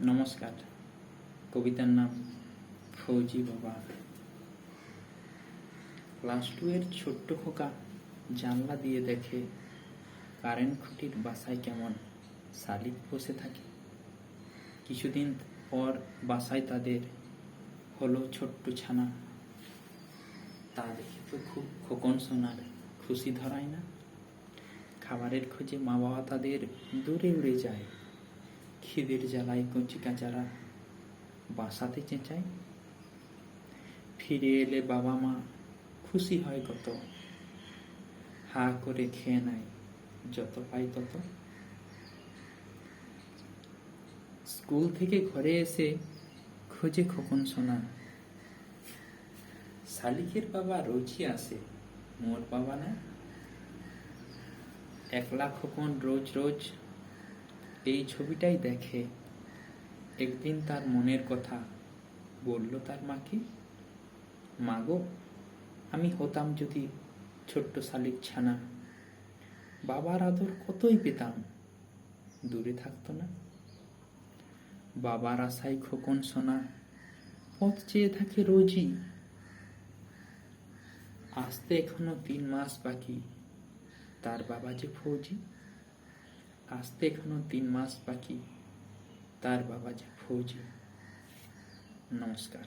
নমস্কার। কবিতার নাম ফৌজি বাবা। ক্লাস 2 এর ছোট্ট খোকা জানলা দিয়ে দেখে কারেন্ট খুঁটির বাসায় কেমন শালিক বসে থাকে। কিছুদিন পর বাসায় তাদের হলো ছোট্ট ছানা। তা দেখে তো খুব খোকন সোনার খুশি ধরায় না। খাবারের খোঁজে মা বাবা তাদের দূরে উড়ে যায়। খিদের জ্বালায় কচি কাচারা বাসাতে চেঁচায়। ফিরে এলে বাবা মা খুশি হয় কত, হা করে খেয়ে নেয় যত পাই তত। স্কুল থেকে ঘরে এসে খোঁজে খোকন সোনা, শালিকের বাবা রোজই আসে, মোর বাবা না। একলা খোকন রোজ রোজ এই ছবিটাই দেখে। একদিন তার মনের কথা বলল তার মাকে, মা গো, আমি হতাম যদি ছোট্ট শালিক ছানা, বাবার আদর কতই পেতাম, দূরে থাকতো না। বাবার আশায় খোকন সোনা পথ চেয়ে থাকে রোজই। আসতে এখনো 3 মাস বাকি, তার বাবা যে ফৌজি। আসতে এখনো 3 মাস বাকি, তার বাবা যে ফৌজি। নমস্কার।